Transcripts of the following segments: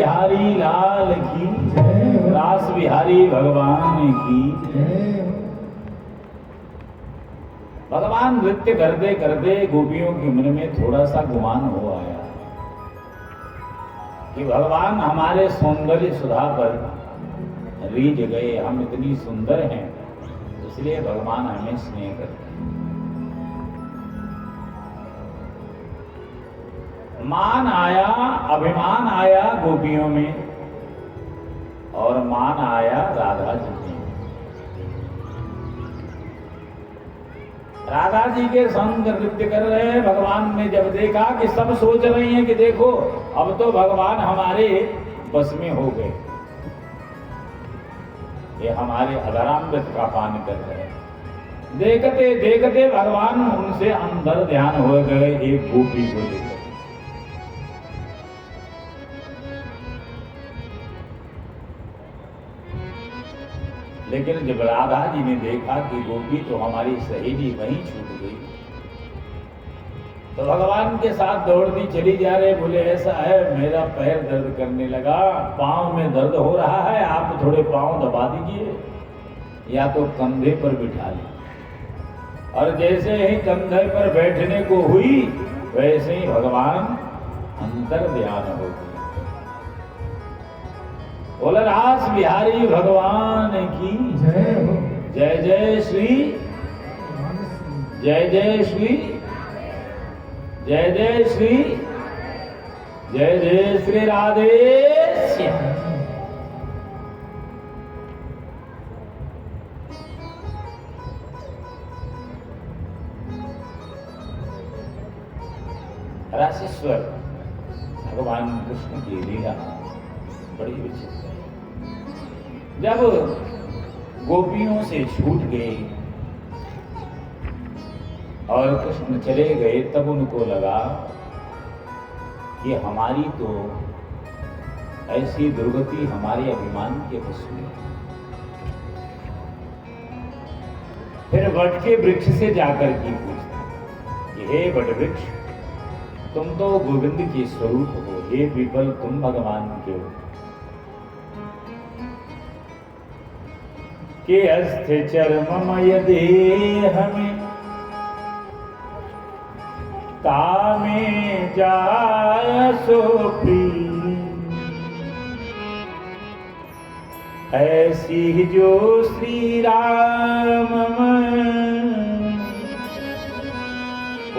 बिहारी लाल की, रास बिहारी भगवान की। भगवान नृत्य करते करते गोपियों के मन में थोड़ा सा गुमान हो आया कि भगवान हमारे सौंदर्य सुधा पर रीझ गए, हम इतनी सुंदर हैं, इसलिए भगवान हमें स्नेह करते हैं। मान आया, अभिमान आया गोपियों में, और मान आया राधा जी में। राधा जी के संग नृत्य कर रहे हैं। भगवान ने जब देखा कि सब सोच रही हैं कि देखो अब तो भगवान हमारे बस में हो गए, ये हमारे अधरामृत का पान कर रहे हैं। देखते देखते भगवान उनसे अंदर ध्यान हो गए एक गोपी को लेकर। लेकिन जब राधा जी ने देखा कि गोपी तो हमारी सहेली वहीं छूट गई, तो भगवान के साथ दौड़ती चली जा रहे। बोले ऐसा है, मेरा पैर दर्द करने लगा, पांव में दर्द हो रहा है, आप थोड़े पांव दबा दीजिए या तो कंधे पर बिठा ली। और जैसे ही कंधे पर बैठने को हुई वैसे ही भगवान अंतर ध्यान हो गए। बोला रास बिहारी भगवान की जय हो। जय जय श्री, जय जय श्री, जय जय श्री, जय जय श्री राधे श्याम। राशेश्वर भगवान कृष्ण की लीला बड़ी विचित्र है। जब गोपियों से छूट गए और कृष्ण चले गए, तब उनको लगा कि हमारी तो ऐसी दुर्गति हमारे अभिमान के वश में। फिर वट के वृक्ष से जाकर की पूछते कि हे वट वृक्ष, तुम तो गोविंद के स्वरूप हो, हे पीपल तुम भगवान के हो। के अस्थ चर्ममय देह में तामे जाय सो प्रिय, ऐसी जो श्री राम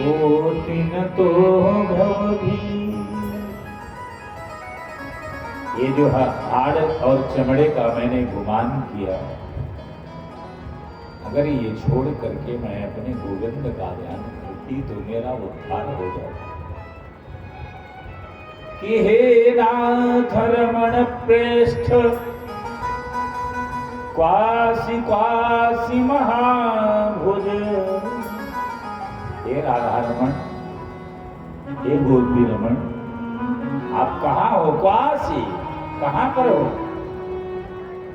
ओ तिन तो भवभी। ये जो हाड़ और चमड़े का मैंने गुमान किया, अगर ये छोड़ करके मैं अपने गोविंद का ध्यान करती तो मेरा उद्धार हो जाता। कि हे नाथ रमण प्रेष्ठ क्वासी क्वासी महाभुज। हे राधा रमण, हे गोपी रमण, आप कहाँ हो? क्वासी, कहाँ पर हो?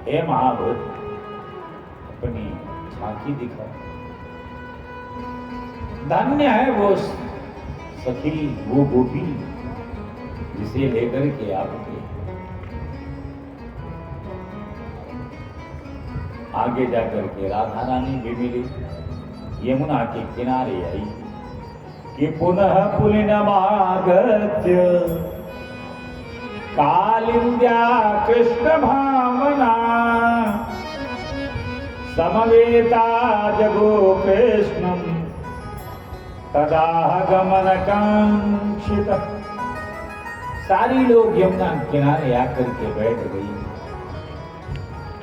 हे महाभुज, अपनी झांकी दिखा। धन्य है वो सखी, वो गोपी जिसे लेकर के आपके आगे जाकर के राधा रानी भी मिली, यमुना के किनारे आई कि पुनः पुलिनमागत्य कालिंद्या कृष्ण भावना समवेता जगो कृष्णं तदाह गमन कांक्षित। सारी लोग यमुना किनारे आकर के बैठ गई।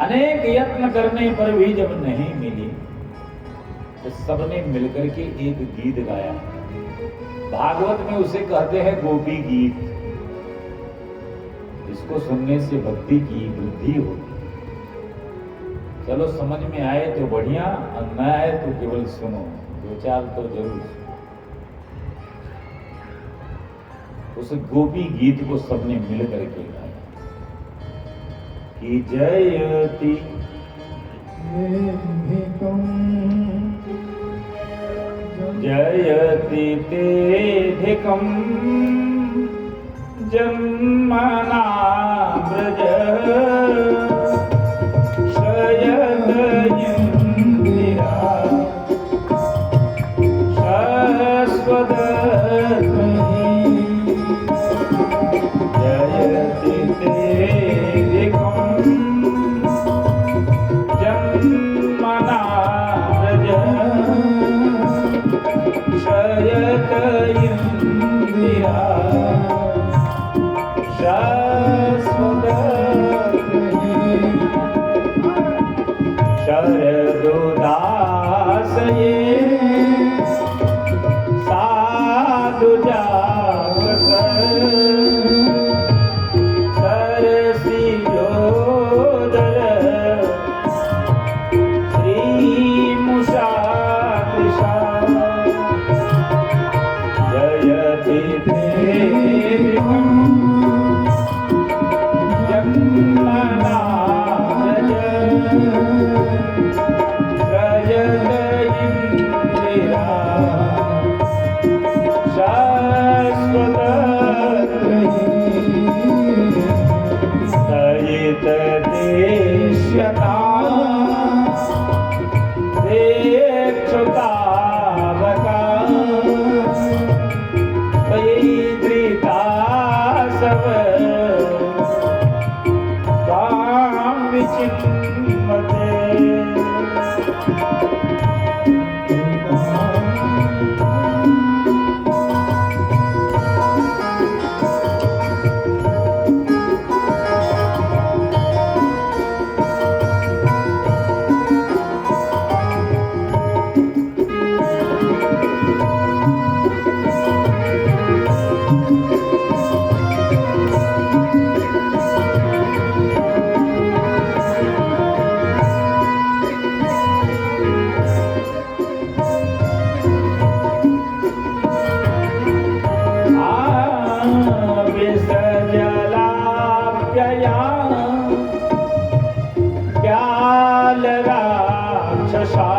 अनेक यत्न करने पर भी जब नहीं मिली तो सबने मिलकर के एक गीत गाया। भागवत में उसे कहते हैं गोपी गीत। इसको सुनने से भक्ति की वृद्धि होती। चलो समझ में आए तो बढ़िया, और न आए तो केवल सुनो, दो चार तो जरूर सुनो। उस गोपी गीत को सबने मिल करके गाया कि जयति जयति तेधिकं जन्मना ब्रज शयन इंदिरा शाश्वत जयति तेरिकं जन्मना ब्रज शयत इंदिरा शाश्वत शरदोदास ये साधु जागस सरसियोदर श्री मुषा कृषा जयति तेरिकं जन्मना ब्रज शयन इंदिरा शाश्वत दयित देश्यता देक्षुतावका वैद्रिता सब त्वां विचिन्वते विसजलाप्यया व्याल राक्षसा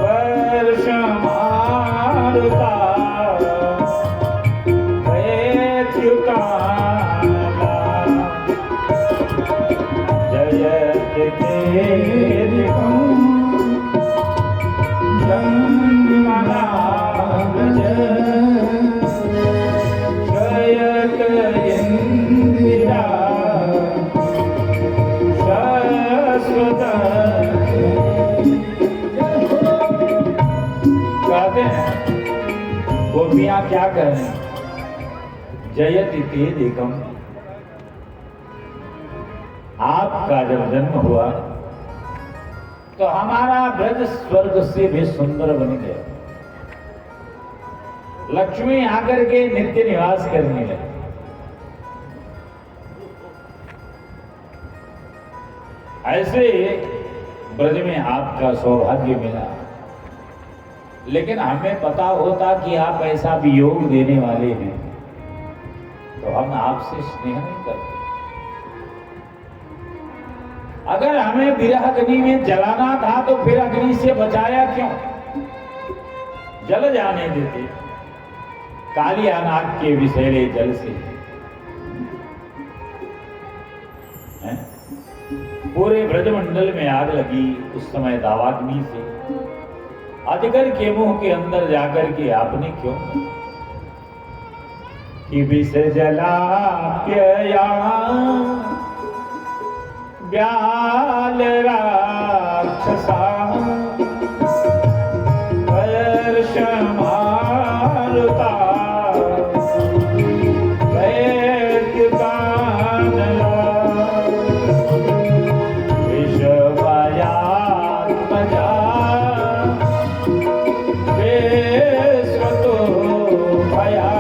वर्षमारुता वैद्युकाला जयति तेरिकं जन्मना ब्रज शयत इंदिरा शाश्वत। कहते हैं गोपियां क्या कह रहे हैं? जयति तेरिकं, आपका जब जन्म हुआ तो हमारा ब्रज स्वर्ग से भी सुंदर बन गया। लक्ष्मी आकर के नित्य निवास करने लगी। ऐसे ब्रज में आपका सौभाग्य मिला, लेकिन हमें पता होता कि आप ऐसा वियोग देने वाले हैं तो हम आपसे स्नेह नहीं करते। अगर हमें विरह अग्नि में जलाना था तो फिर अग्नि से बचाया क्यों? जल जाने देते कालिया नाग के विषैले जल से। पूरे ब्रजमंडल में आग लगी उस समय दावाग्नि से। अजगर के मुंह के अंदर जाकर के आपने क्यों कि विष जलाप्यया व्याल राक्षसा वर्षमारुता वैद्युकानला विषवायात्मजा वेश्वतो भया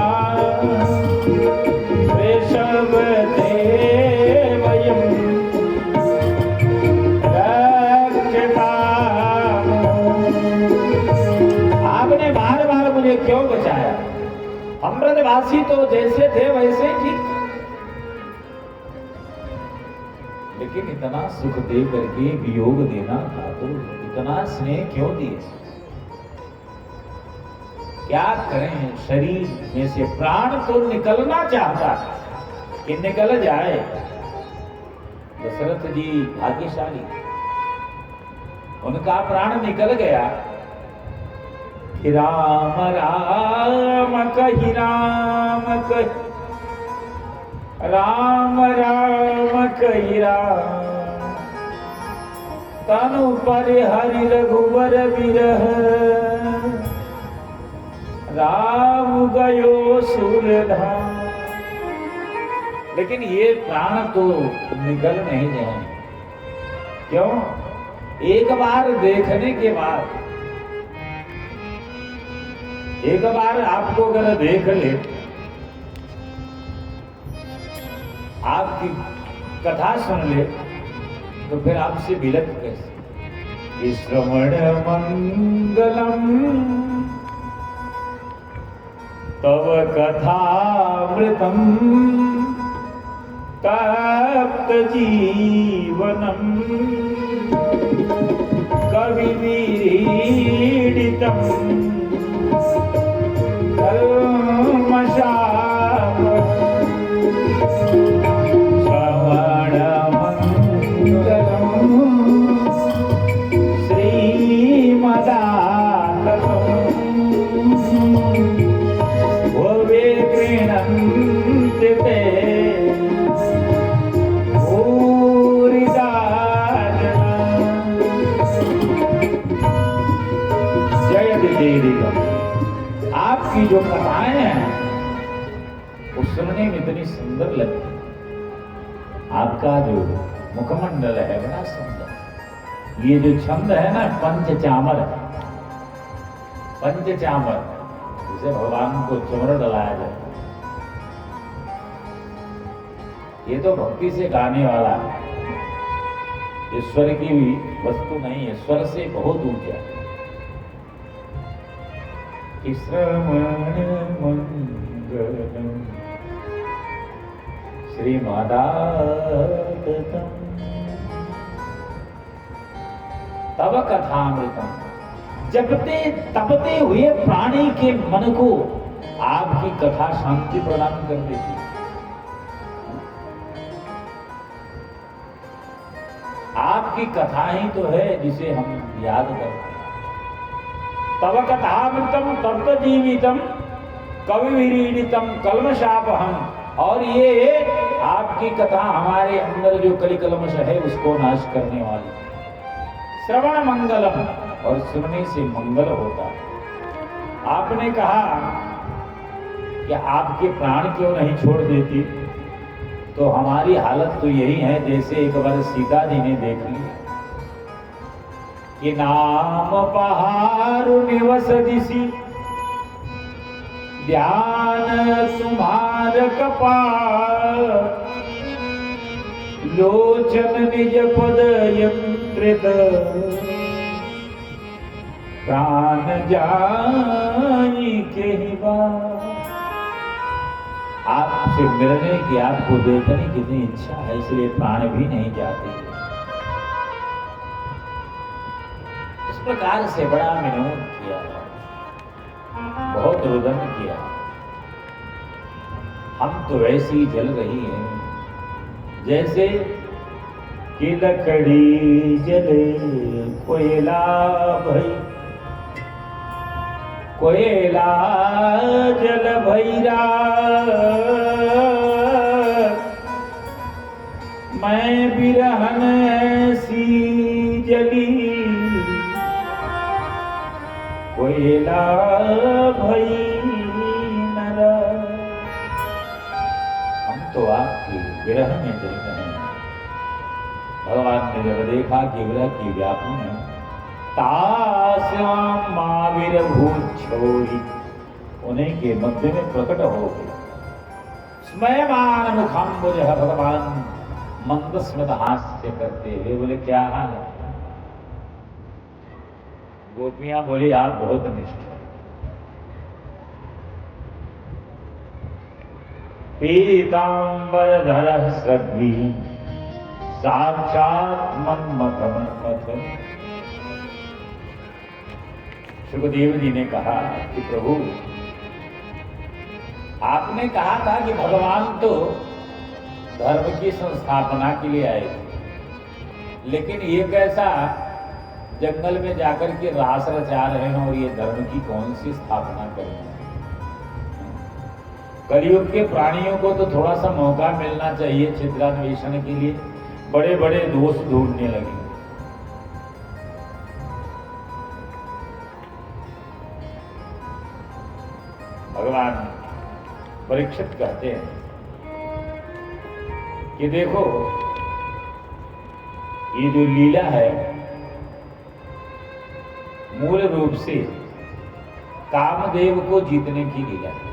वृषभदेवयम् आपने बार बार मुझे क्यों बचाया? हम ब्रजवासी तो जैसे थे वैसे ठीक, लेकिन इतना सुख दे करके वियोग देना था तो इतना स्नेह क्यों दिए? क्या करें, शरीर में से प्राण तो निकलना चाहता है कि निकल जाए। दशरथ जी भाग्यशाली, उनका प्राण निकल गया कि राम राम कहि राम कहि, राम राम कहि राम, तनु पर हरि रघुवर विरह, राम गयो सूरधाम। लेकिन ये प्राण तो निकल नहीं जाए। क्यों? एक बार देखने के बाद, एक बार आपको अगर देख ले, आपकी कथा सुन ले, तो फिर आपसे विलक कैसे? श्रवण मंगलम तव कथामृतम तप्त जीवनम कवि विरीडितम कल्मषाप श्रवण मंगलम श्रीमदाततम भवे गृह्णन्ति ते भूरिदा जना। जय दिदेरिकम। आपकी जो कथाएं हैं वो सुनने में इतनी सुंदर लगती, आपका जो मुखमंडल है बड़ा सुंदर। ये जो छंद है ना, पंचचामर है, पंचचामर, जिसे भगवान को चमर डलाया जाए, ये तो भक्ति से गाने वाला है, ईश्वर की भी वस्तु नहीं है, स्वर से बहुत ऊंचा। श्रवण मंगलम श्रीमदाततम तव कथामृतम। जपते तपते हुए प्राणी के मन को आपकी कथा शांति प्रदान कर देती। आपकी कथा ही तो है जिसे हम याद करते हैं। तव कथामृतम तप्त जीवितम कवि विरीडितम कल्मषापहम। और ये आपकी कथा हमारे अंदर जो कली कल्मष है उसको नाश करने वाली। श्रवण मंगलम, और सुनने से मंगल होता है। आपने कहा कि आपके प्राण क्यों नहीं छोड़ देती, तो हमारी हालत तो यही है जैसे एक बार सीता जी ने देख लिया कि नाम पहाड़ निवस दिसी, ध्यान तुम्हार कपाल, लोचन निज पद यंत्रित, प्राण जाई के ही बात। आपसे मिलने की, आपको देखने की इतनी इच्छा है, इसलिए प्राण भी नहीं जाते। इस प्रकार से बड़ा विनोद किया, बहुत रुदन किया। हम तो वैसी जल रही हैं जैसे कि लकड़ी जले कोयला भई, कोयला जल भैरा, मैं बिरहन सी जली, कोयला भई नरा। हम तो आपकी विरह में जल रहे हैं। भगवान ने जब देखा कि विरह की व्याकुल है, तास्याम महावीर भूत छोरी, उन्हीं के मध्य में प्रकट हो गए। स्मयमान मुखाम्बुज, भगवान मंदस्मित हास्य करते हुए बोले क्या हाल है? गोपियां बोली आप बहुत निष्ठ। पीतांबर धर सद्वी साक्षात मन्मथ। सुखदेव जी ने कहा कि प्रभु, आपने कहा था कि भगवान तो धर्म की संस्थापना के लिए आए थे, लेकिन ये कैसा जंगल में जाकर के रास रचा रहे हैं और ये धर्म की कौन सी स्थापना कर रहे हैं? कलयुग के प्राणियों को तो थोड़ा सा मौका मिलना चाहिए छिद्रान्वेषण के लिए, बड़े बड़े दोष ढूंढने लगे। भगवान परीक्षित कहते हैं कि देखो, ये जो लीला है मूल रूप से कामदेव को जीतने की लीला है।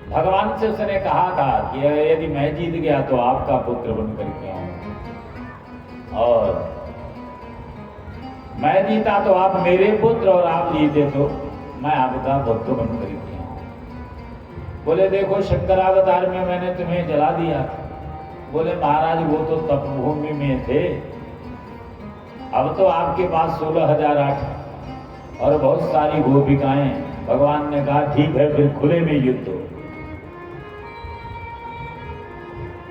भगवान से उसने कहा था कि यदि मैं जीत गया तो आपका पुत्र बन करके आऊंगा, और मैं जीता तो आप मेरे पुत्र, और आप जीते तो मैं आपका पुत्र बन करके आऊंगा। बोले देखो, शंकरावतार में मैंने तुम्हें जला दिया। बोले महाराज वो तो तपभूमि में थे, अब तो आपके पास 16,008 और बहुत सारी गोपिकाएं। भगवान ने कहा ठीक है, फिर खुले में युद्ध हो।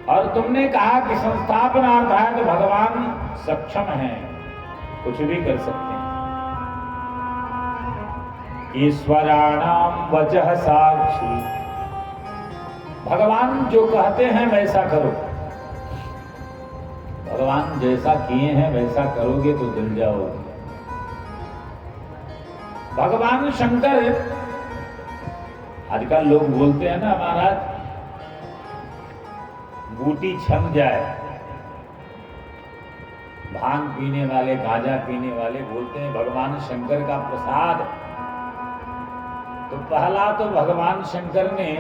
और तुमने कहा कि संस्थापना अर्थात तो भगवान सक्षम हैं, कुछ भी कर सकते हैं। ईश्वराणाम वचः साक्षी, भगवान जो कहते हैं वैसा करो। भगवान जैसा किए हैं वैसा करोगे तो जल जाओगे। भगवान शंकर, आजकल लोग बोलते हैं ना महाराज, बूटी छम जाए, भांग पीने वाले, गांजा पीने वाले बोलते हैं भगवान शंकर का प्रसाद। तो पहला तो भगवान शंकर ने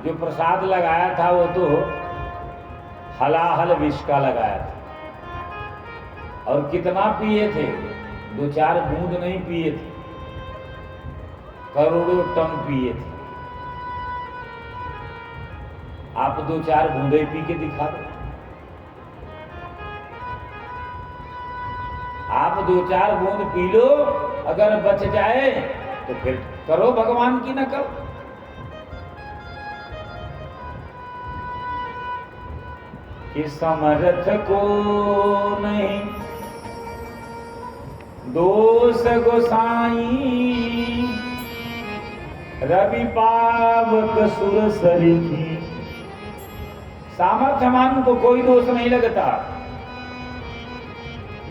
जो प्रसाद लगाया था वो तो हलाहल विष का लगाया था, और कितना पिए थे? 2-4 बूंद नहीं पिए थे, करोड़ों टन पिए थे। आप 2-4 बूंदे पी के दिखा दो। आप 2-4 बूंद पी लो, अगर बच जाए तो फिर करो भगवान की नकल। कि समर्थ को नहीं दोष गोसाई, रवि पावक सुर सरिखी। सामर्थ्यवान को कोई दोष नहीं लगता,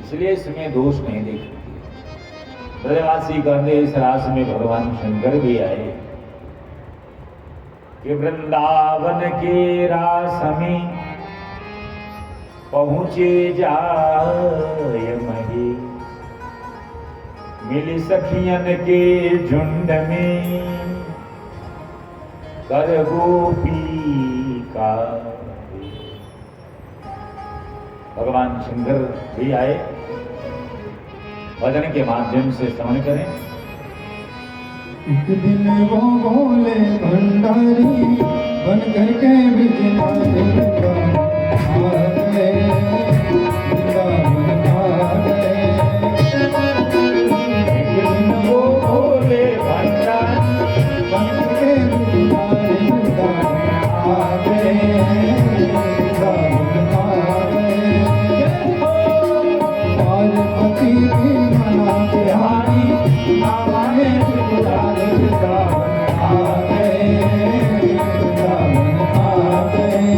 इसलिए इसमें दोष नहीं देखते। ब्रजवासी कहते इस रास में भगवान शंकर भी आए कि वृंदावन के रास में पहुंचे जाय मही, मिली सखियन के झुंड में कर गोपी का। भगवान शंकर भी आए, भजन के माध्यम से श्रवण करें। एक दिन वो बोले भंडारी बन करके बिजनारे आ गए, वृंदावन आ गए। एक दिन वो बोले भंडारी बन करके बिजनारे आ गए, वृंदावन आ गए। पार्वती भी मना बिहारी आए, वृंदावन आ गए, वृंदावन आ गए।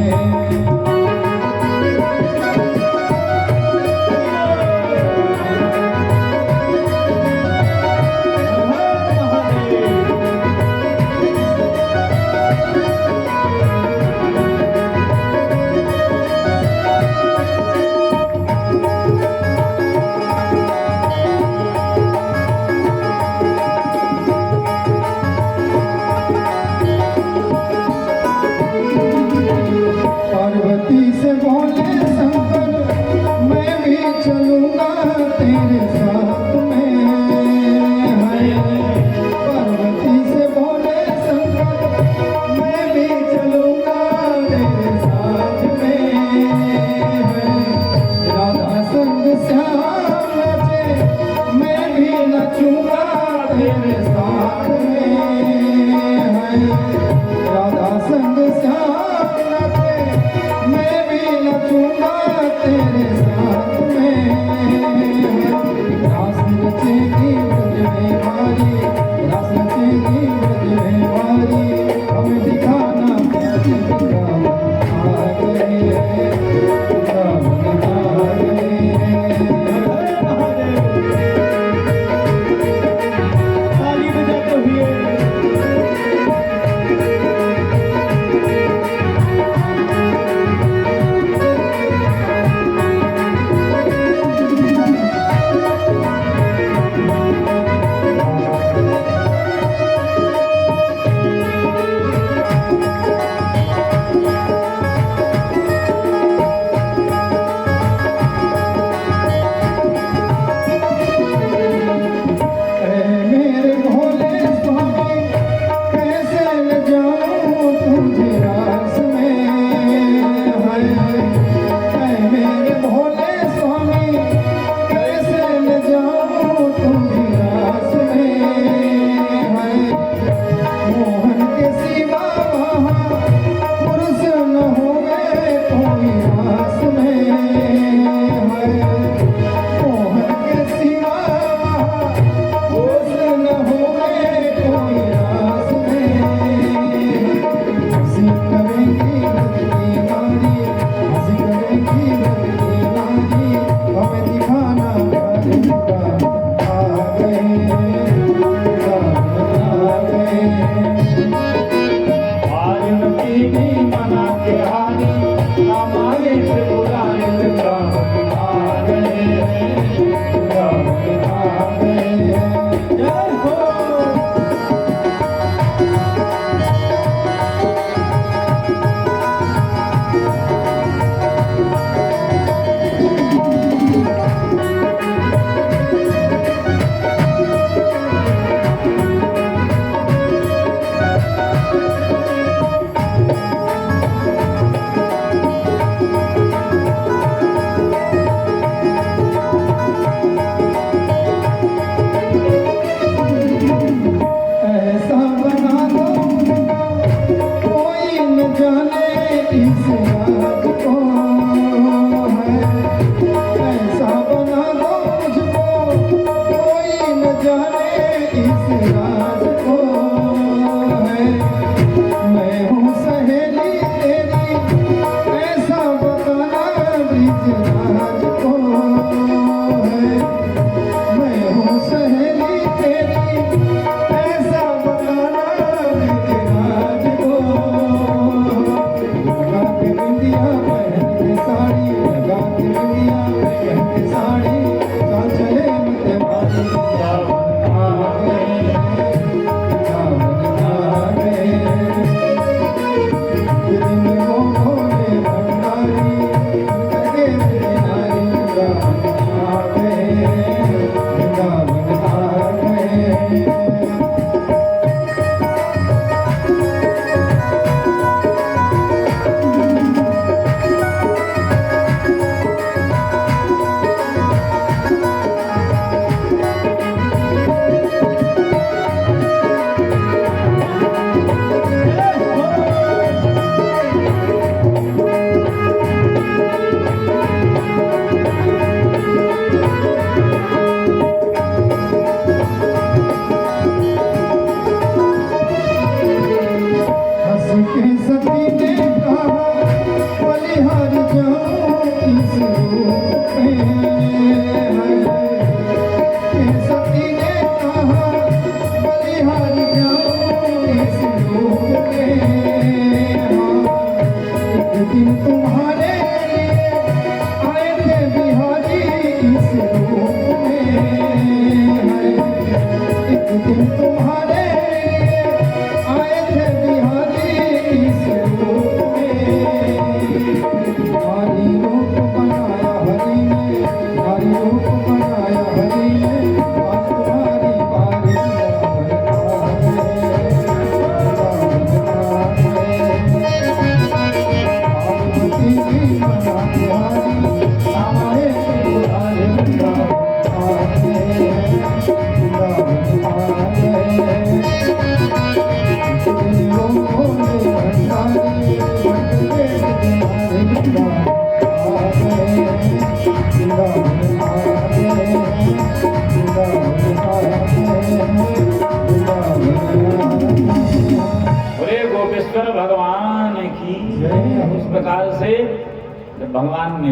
जब भगवान ने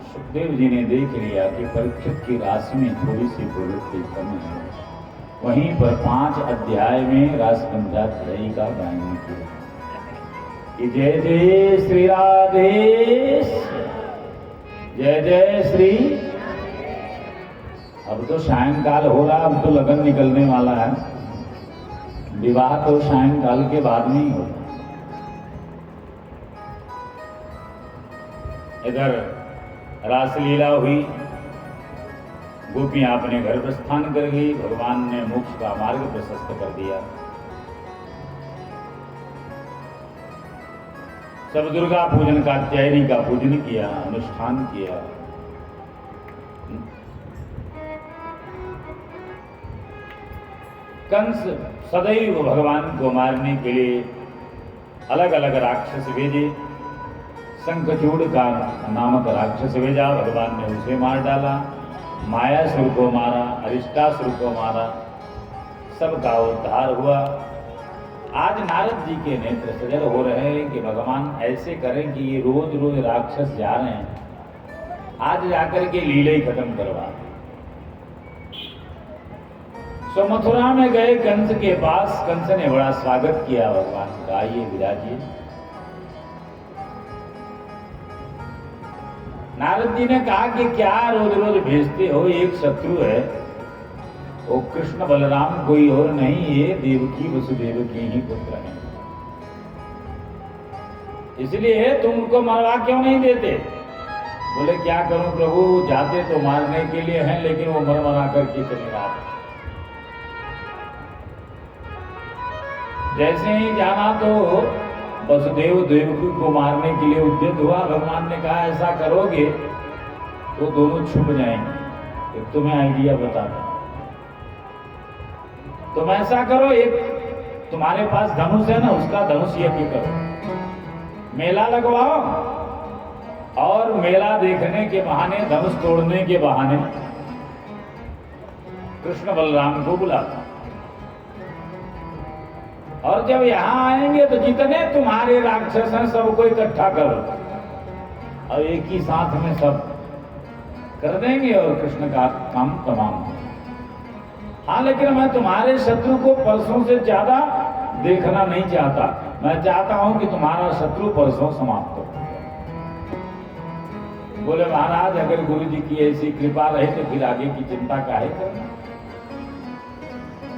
सुखदेव जी ने देख लिया कि परीक्षित की राशि में थोड़ी सी प्रवृत्ति कम है, वहीं पर 5 अध्याय में रासकंधा त्रयी का गायन किया कि जय जय श्री राधेश, जय जय श्री। अब तो सायंकाल हो रहा, अब तो लगन निकलने वाला है। विवाह तो सायंकाल के बाद में ही होता। इधर रासलीला हुई, गोपियां अपने घर प्रस्थान कर गई, भगवान ने मोक्ष का मार्ग प्रशस्त कर दिया। सब दुर्गा पूजन का, कात्यायनी का पूजन किया, अनुष्ठान किया। कंस सदैव भगवान को मारने के लिए अलग अलग राक्षस भेजे। शंखचूड़ का नामक राक्षस भेजा, भगवान ने उसे मार डाला। मायासुर को मारा, अरिष्टासुर को मारा, सबका उद्धार हुआ। आज नारद जी के नेत्र सजल हो रहे हैं कि भगवान ऐसे करें कि ये रोज रोज राक्षस जा रहे हैं, आज जाकर के लीला ही खत्म करवा। सो मथुरा में गए कंस के पास, कंस ने बड़ा स्वागत किया भगवान का, आइए विराजिए। नारद जी ने कहा कि क्या रोज रोज भेजते हो, एक शत्रु है, वो कृष्ण बलराम कोई और नहीं, ये देवकी वसुदेव के ही पुत्र हैं, इसलिए तुम उनको मरवा क्यों नहीं देते? बोले क्या करूं प्रभु, जाते तो मारने के लिए हैं, लेकिन वो मर मरा करके चले रहा। जैसे ही जाना तो वसुदेव देवकी को मारने के लिए उद्यत हुआ। भगवान ने कहा ऐसा करोगे तो दोनों छुप जाएंगे। एक तुम्हें आइडिया बताता, तुम ऐसा करो, एक तुम्हारे पास धनुष है ना, उसका धनुष यज्ञ करो, मेला लगवाओ, और मेला देखने के बहाने, धनुष तोड़ने के बहाने कृष्ण बलराम को बुलाता, और जब यहां आएंगे तो जितने तुम्हारे राक्षस हैं सबको इकट्ठा करो, और एक ही साथ में सब कर देंगे और कृष्ण का काम तमाम हो। हाँ, लेकिन मैं तुम्हारे शत्रु को परसों से ज्यादा देखना नहीं चाहता, मैं चाहता हूं कि तुम्हारा शत्रु परसों समाप्त हो। बोले महाराज अगर गुरु जी की ऐसी कृपा रहे तो फिर आगे की चिंता काहे करना।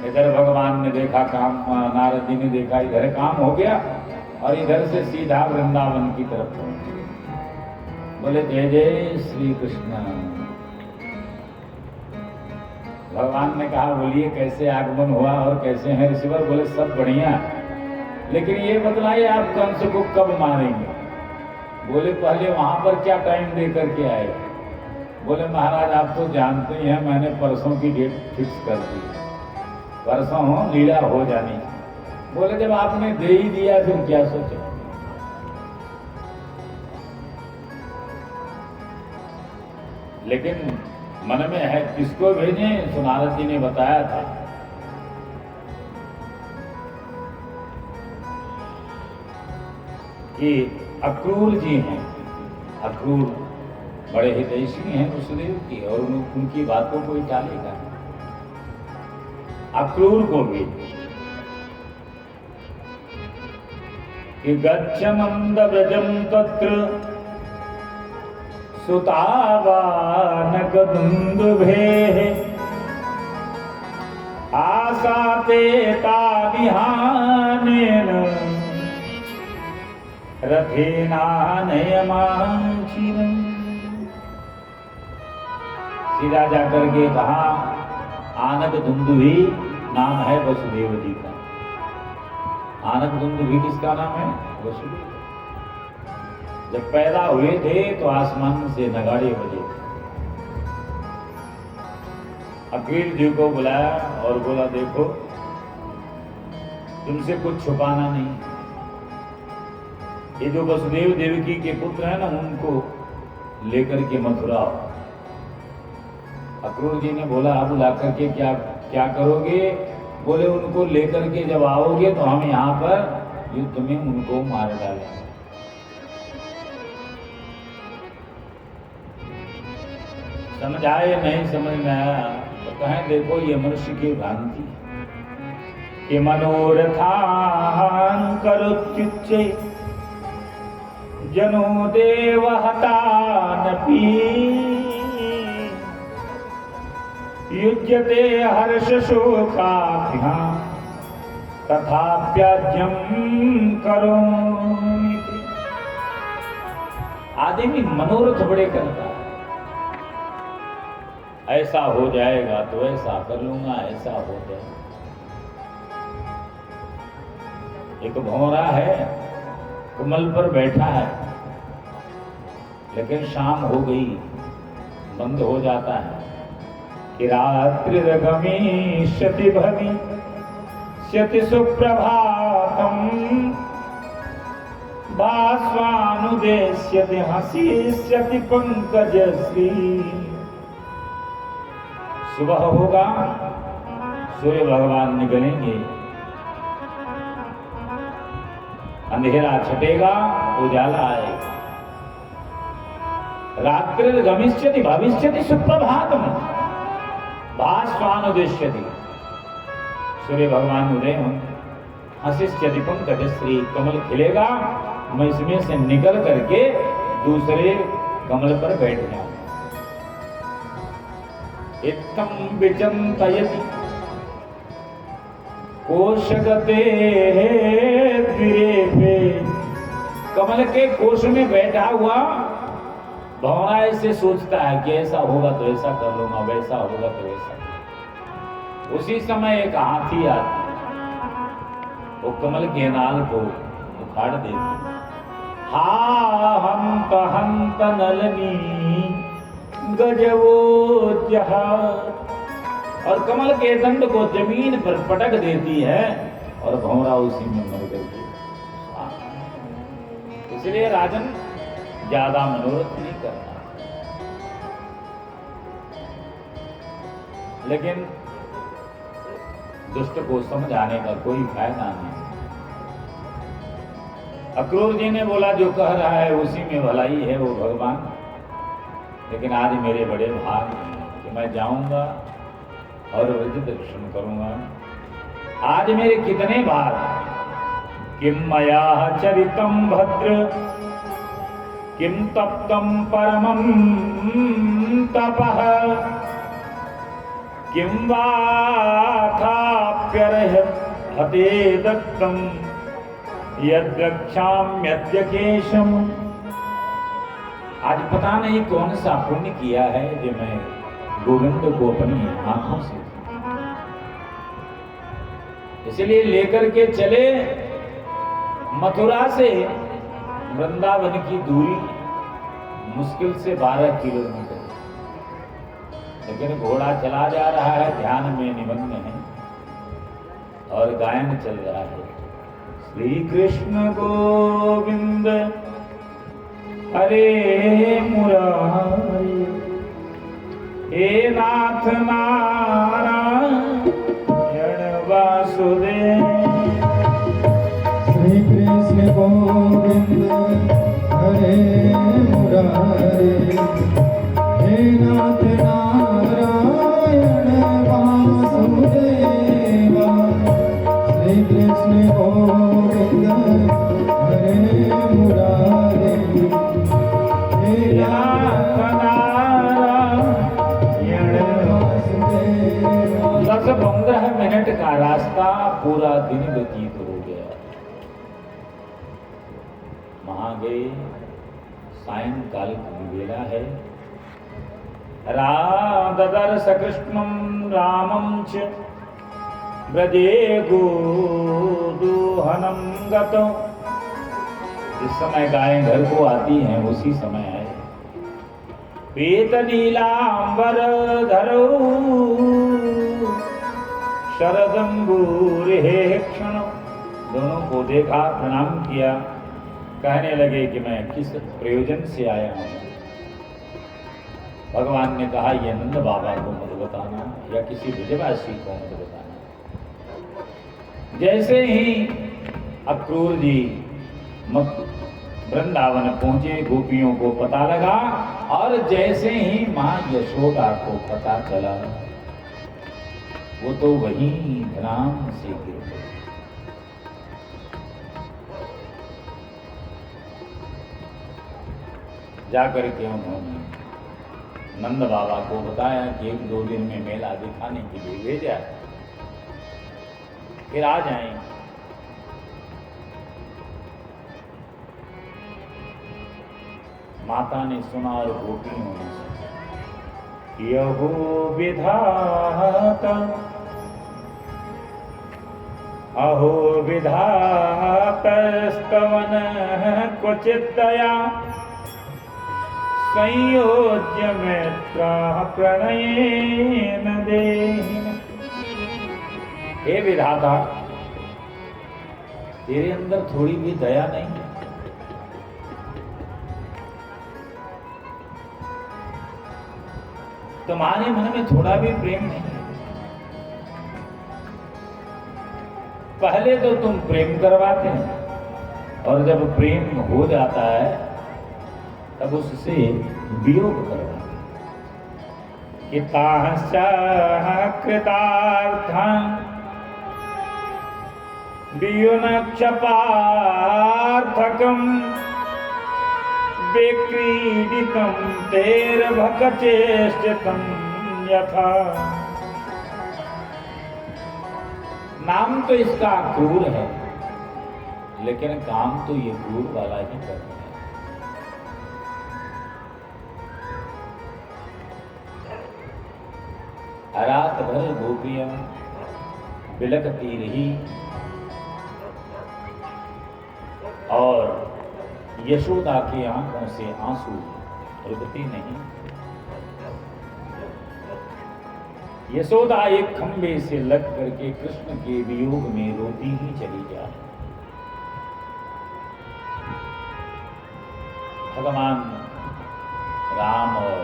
इधर भगवान ने देखा काम, नारद जी ने देखा इधर काम हो गया, और इधर से सीधा वृंदावन की तरफ पहुंचे। बोले जय जय श्री कृष्ण। भगवान ने कहा बोलिए कैसे आगमन हुआ और कैसे हैं ऋषिवर? बोले सब बढ़िया, लेकिन ये बतलाइए आप कंस को कब मारेंगे? बोले पहले वहां पर क्या टाइम दे करके आए? बोले महाराज आप तो जानते ही हैं, मैंने परसों की डेट फिक्स कर दी, परसों लीला हो जानी। बोले जब आपने दे ही दिया फिर क्या सोचा? लेकिन मन में है किसको भेजें? तो नारद जी ने बताया था कि अक्रूर जी हैं, अक्रूर बड़े हितैषी हैं वसुदेव की, और उनकी बातों को टालेगा। अक्रूर को भी कि गच्छ नंद व्रजम तत्र सुतावानक दुन्दुभेः आसाते ताविहानेन रथेनानयमानं चिरम्। सीधा जाकर के कहा आनक दुंदुभी नाम है वसुदेव जी का। आनक दुंदुभी किसका नाम है? वसुदेव। जब पैदा हुए थे तो आसमान से नगाड़े बजे थे। अक्रूर जी को बुलाया और बोला देखो तुमसे कुछ छुपाना नहीं, ये जो वसुदेव देवकी के पुत्र हैं ना, उनको लेकर के मथुरा आओ। अक्रूर जी ने बोला आप ला करके क्या क्या करोगे? बोले उनको लेकर के जब आओगे तो हम यहाँ पर युद्ध में उनको मार डालेंगे। समझाए नहीं समझ में आया तो कहें देखो ये मनुष्य की भ्रांति है कि मनोरथान करुच्युच्चे जनो देवहतानपि युज्यते हर्ष शोकाभ्यां तथाप्याज्यं करोमि। आदमी मनोरथ बड़े करता है, ऐसा हो जाएगा तो ऐसा कर लूंगा, ऐसा हो जाएगा। एक भौरा है, कमल पर बैठा है, लेकिन शाम हो गई, बंद हो जाता है कि रात्रिर्गमिष्यति भविष्यति सुप्रभातम् भास्वानुदेश्यति हसिष्यति पंकजश्री। सुबह होगा, सूर्य भगवान निकलेंगे, अंधेरा छटेगा, उजाला आएगा। रात्रिर्गमिष्यति भविष्यति सुप्रभातम् भास्वानुदेश्यति, सूर्य भगवान उदय होंगे, हसिष्यति पंकजश्री, कमल खिलेगा, मैं इसमें से निकल करके दूसरे कमल पर बैठ जाऊंगा। इत्थं विचिन्तयति कोशगते द्विरेफे, कमल के कोश में बैठा हुआ भौरा ऐसे सोचता है कि ऐसा होगा तो ऐसा कर लूंगा, वैसा होगा तो वैसा। उसी समय एक हाथी आती, वो कमल के नाल को उखाड़ देती। हा हंत हंत नलनी गजवो जहार, और कमल के दंड को जमीन पर पटक देती है और भौरा उसी में मर गई। इसलिए राजन ज्यादा मनोरथ नहीं करना, लेकिन दुष्ट को समझाने का कोई फायदा नहीं। अक्रूर जी ने बोला जो कह रहा है उसी में भलाई है वो भगवान, लेकिन आज मेरे बड़े भाग हैं कि मैं जाऊंगा और ब्रज दर्शन करूंगा। आज मेरे कितने भाग, किम मया चरितम भद्र किम तप्तम परमं तपः किम वा खाप्यर्हते दत्तं यद्रक्षाम्यद्य केशम। आज पता नहीं कौन सा पुण्य किया है जो मैं गोविंद को अपनी आंखों से, इसलिए लेकर के चले। मथुरा से वृंदावन की दूरी मुश्किल से 12 किलोमीटर, लेकिन घोड़ा चला जा रहा है, ध्यान में निमग्न है और गायन चल रहा है। श्री कृष्ण गोविंद हरे मुरारी, हे नाथ नारायण वासुदेव। श्री कृष्ण गोविंद हरे मुरारी, हे नाथ नारायण वासुदेवा। श्री कृष्ण गोविंद हरे मुरारी, हे नाथ नारायण वासुदेवा। 10-15 मिनट का रास्ता पूरा दिन व्यतीत हो गया। वहां गए, सायंकाल की वेला है। ददर्श कृष्णं रामं च ब्रजे गोदोहनं गतो। जिस समय गायें घर को आती हैं उसी समय आए। पीत नीलांबर धरो शरदंगूर हे क्षण। दोनों को देखा, प्रणाम किया, कहने लगे कि मैं किस प्रयोजन से आया हूं। भगवान ने कहा ये नंद बाबा को मत बताना या किसी ब्रजवासी को मत बताना। जैसे ही अक्रूर जी वृंदावन पहुंचे, गोपियों को पता लगा और जैसे ही मां यशोदा को पता चला वो तो वहीं ध्यान से गिर गए। जाकर के उन्होंने नंद बाबा को बताया कि 1-2 दिन में मेला दिखाने के लिए भेजा है, फिर आ जाएंगे। माता ने सुना और गोपियों ने सुना। यहो विधाता अहो विधातस्तवन क्वचित् दया संयोज्य मैत्रा प्रणयेन देहि। हे विधाता, तेरे अंदर थोड़ी भी दया नहीं है? तुम्हारे मन में थोड़ा भी प्रेम नहीं है? पहले तो तुम प्रेम करवाते हैं और जब प्रेम हो जाता है तब उससे वियोग करवाते हैं। हितांश्च कृतार्थं वियुनक्षपार्थकं विक्रीडितं तेर्भकचेष्टितं यथा। नाम तो इसका क्रूर है, लेकिन काम तो ये क्रूर वाला ही करता है। रात भर गोपियां बिलकती रही और यशोदा की आंखों से आंसू रुकते नहीं। यशोदा एक खंबे से लग करके कृष्ण के वियोग में रोती ही चली जा। भगवान राम और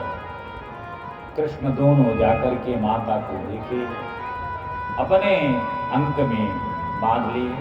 कृष्ण दोनों जाकर के माता को देखे, अपने अंक में बांध लिए।